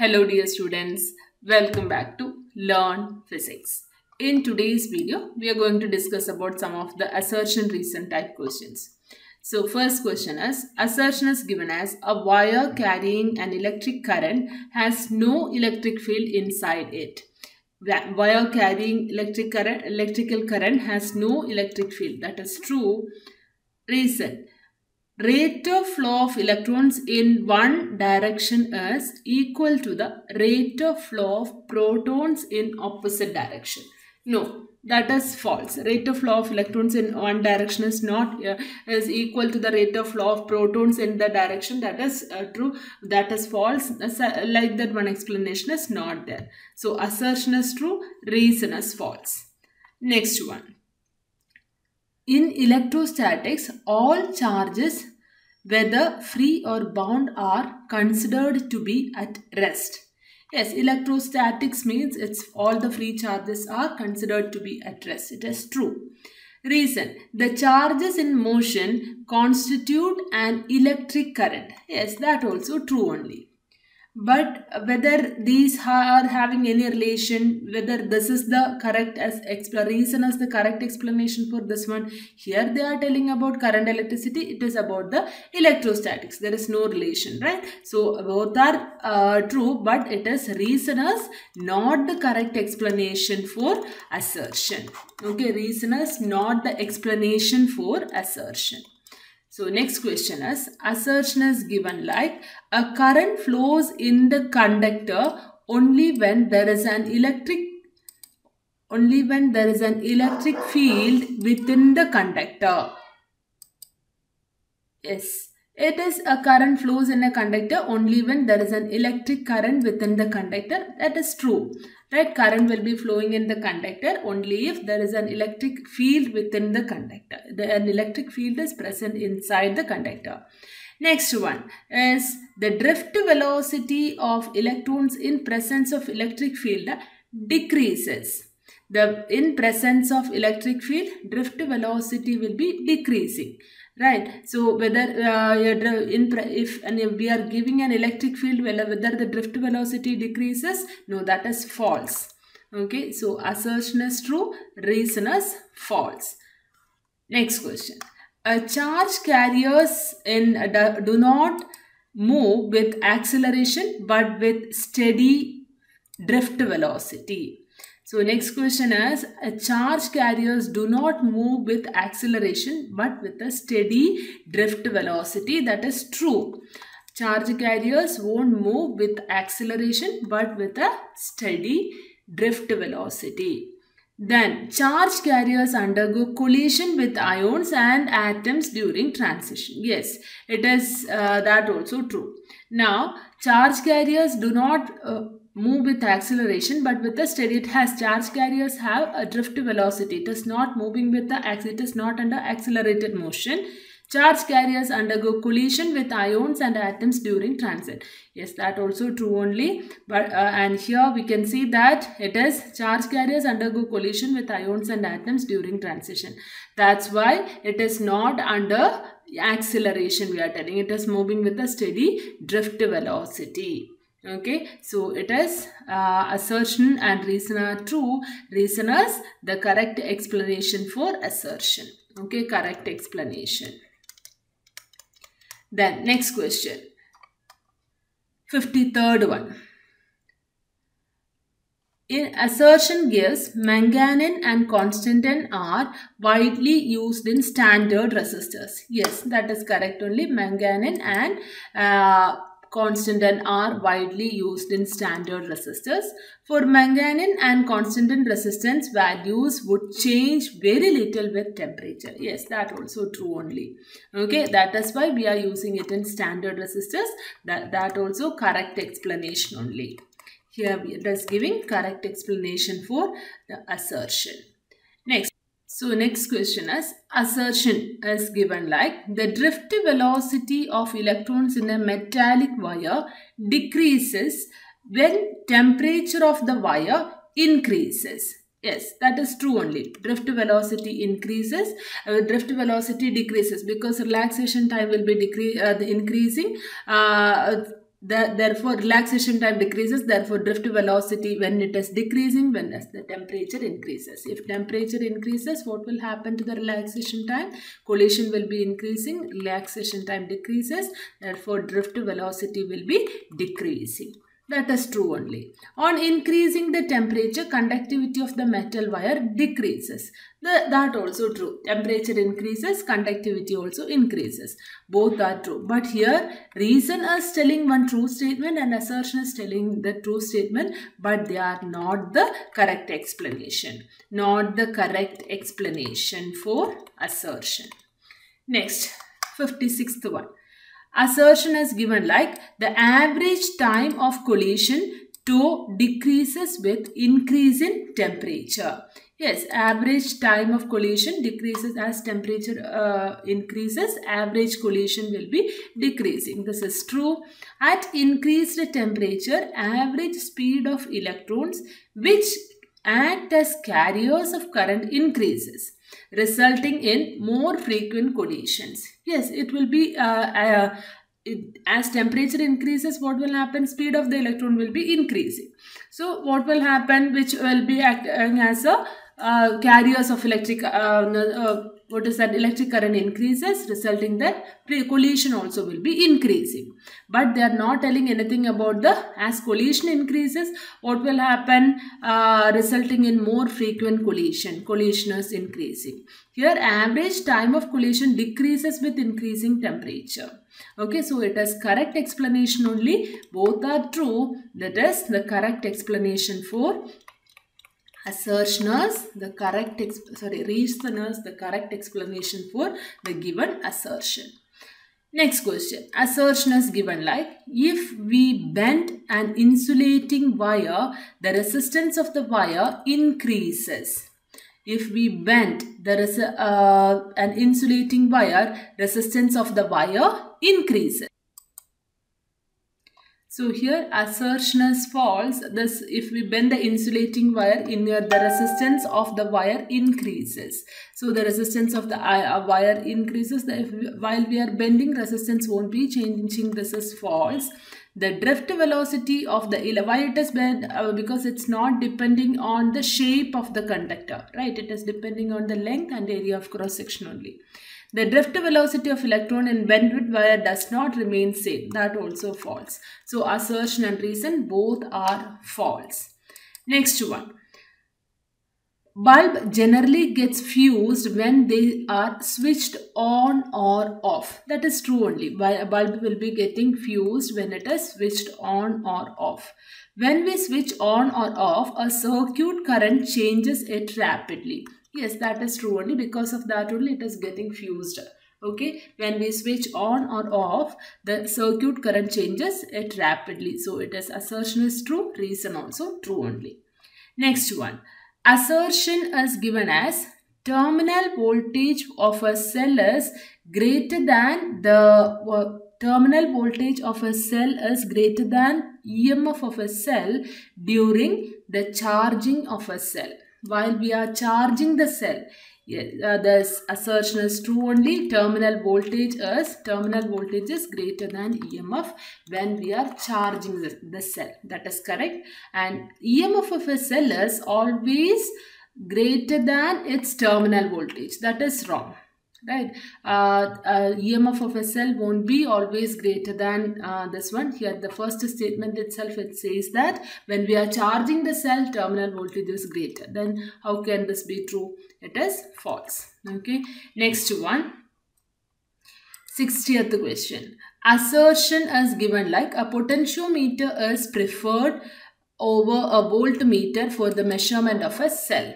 Hello dear students, welcome back to Learn Physics. In today's video, we are going to discuss about some of the assertion reason type questions. So first question is, assertion is given as a wire carrying an electric current has no electric field inside it. Wire carrying electrical current has no electric field. That is true. Reason. Rate of flow of electrons in one direction is equal to the rate of flow of protons in opposite direction. No, that is false. Rate of flow of electrons in one direction is not is equal to the rate of flow of protons in the direction. That is true. That is false. Like that, one explanation is not there. So assertion is true, reason is false. Next one. In electrostatics, all charges, whether free or bound, are considered to be at rest. Yes, electrostatics means all the free charges are considered to be at rest. It is true. Reason. The charges in motion constitute an electric current. Yes, that also true only. But whether these are having any relation, whether this is the correct reason as the correct explanation for this one, here they are telling about current electricity, it is about the electrostatics. There is no relation, right? So both are true, but it is reason is not the correct explanation for assertion. Okay, reason is not the explanation for assertion. So next question is, assertion is given like a current flows in the conductor only when there is an electric field within the conductor. Yes, it is a current flows in a conductor only when there is an electric current within the conductor. That is true. Right, current will be flowing in the conductor only if there is an electric field within the conductor. An electric field is present inside the conductor. Next one is the drift velocity of electrons in presence of electric field decreases. In presence of electric field, drift velocity will be decreasing. Right, so whether if we are giving an electric field, whether the drift velocity decreases, no, that is false. Okay, so assertion is true, reason is false. Next question. Charge carriers do not move with acceleration but with steady drift velocity. So next question is, charge carriers do not move with acceleration but with a steady drift velocity. That is true. Charge carriers won't move with acceleration but with a steady drift velocity. Then charge carriers undergo collision with ions and atoms during transition. Yes, it is that also true. Now charge carriers do not move with acceleration but with a steady. Charge carriers have a drift velocity. It is not moving with it is not under accelerated motion. Charge carriers undergo collision with ions and atoms during transit. Yes, that also true only. But and here we can see that it is charge carriers undergo collision with ions and atoms during transition. That's why it is not under acceleration. We are telling it is moving with a steady drift velocity. Okay, so it is assertion and reason are true. Reason is the correct explanation for assertion. Okay, correct explanation. Then next question, 53rd one. In assertion gives manganese and constantan are widely used in standard resistors. Yes, that is correct only. Manganese and constantan are widely used in standard resistors. For manganese and constantan resistance, values would change very little with temperature. Yes, that also true only. Okay, that is why we are using it in standard resistors. That also correct explanation only. Here it is giving correct explanation for the assertion. Next. So next question is, assertion is given like the drift velocity of electrons in a metallic wire decreases when temperature of the wire increases. Yes, that is true only. Drift velocity increases, drift velocity decreases because relaxation time will be increasing. therefore relaxation time decreases, therefore drift velocity when it is decreasing, when as the temperature increases. If temperature increases, what will happen to the relaxation time? Collision will be increasing, relaxation time decreases, therefore drift velocity will be decreasing. That is true only. On increasing the temperature, conductivity of the metal wire decreases. That also true. Temperature increases, conductivity also increases. Both are true. But here, reason is telling one true statement and assertion is telling the true statement, but they are not the correct explanation. Not the correct explanation for assertion. Next, 56th one. Assertion is given like the average time of collision tau decreases with increase in temperature. Yes, average time of collision decreases as temperature increases. Average collision will be decreasing. This is true. At increased temperature, average speed of electrons which act as carriers of current increases, resulting in more frequent collisions. Yes, it will be as temperature increases, what will happen? Speed of the electron will be increasing. So what will happen? Which will be acting as a carriers of electric electric current increases, resulting that collision also will be increasing. But they are not telling anything about the as collision increases, what will happen? Resulting in more frequent collision. Collision is increasing. Here average time of collision decreases with increasing temperature. Okay, so it is correct explanation only. Both are true. That is the correct explanation for assertion is the correct reason is the correct explanation for the given assertion. Next question. Assertion is given like if we bend an insulating wire, the resistance of the wire increases. If we bend an insulating wire, resistance of the wire increases. So here assertion is false. This if we bend the insulating wire, the resistance of the wire increases. So the resistance of the wire increases. While we are bending, resistance won't be changing. This is false. The drift velocity of the why it is bent? Because it's not depending on the shape of the conductor, right? It is depending on the length and area of cross section only. The drift velocity of electron in bent wire does not remain same. That also false. So assertion and reason both are false. Next one. Bulb generally gets fused when they are switched on or off. That is true only. A bulb will be getting fused when it is switched on or off. When we switch on or off, a circuit current changes it rapidly. Yes, that is true only. Because of that only it is getting fused. Okay, when we switch on or off, the circuit current changes it rapidly. So it is assertion is true, reason also true only. Next one. Assertion is given as terminal voltage of a cell is greater than terminal voltage of a cell is greater than EMF of a cell during the charging of a cell. While we are charging the cell, this assertion is true only. Terminal voltage is greater than EMF when we are charging the cell. That is correct. And EMF of a cell is always greater than its terminal voltage. That is wrong. Right, EMF of a cell won't be always greater than this one. Here the first statement itself, it says that when we are charging the cell, terminal voltage is greater. Then how can this be true? It is false. Okay, next one, 60th question. Assertion is given like a potentiometer is preferred over a voltmeter for the measurement of a cell.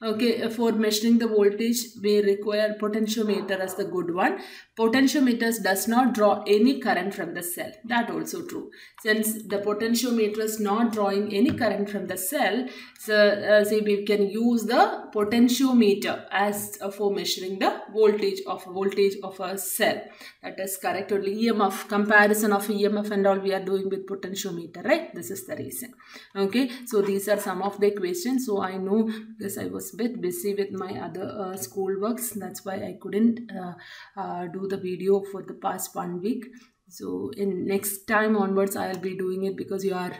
Okay, for measuring the voltage, we require potentiometer as the good one. Potentiometers does not draw any current from the cell. That also true. Since the potentiometer is not drawing any current from the cell, so we can use the potentiometer as for measuring the voltage of a cell. That is correct only. EMF, comparison of EMF and all we are doing with potentiometer, right? This is the reason. Okay, so these are some of the questions. So I know because I was a bit busy with my other school works, that's why I couldn't do the video for the past 1 week. So in next time onwards, I'll be doing it because your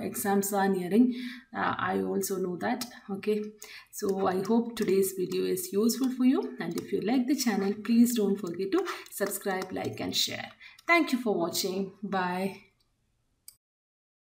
exams are nearing. I also know that. Okay. So I hope today's video is useful for you. And if you like the channel, please don't forget to subscribe, like and share. Thank you for watching. Bye.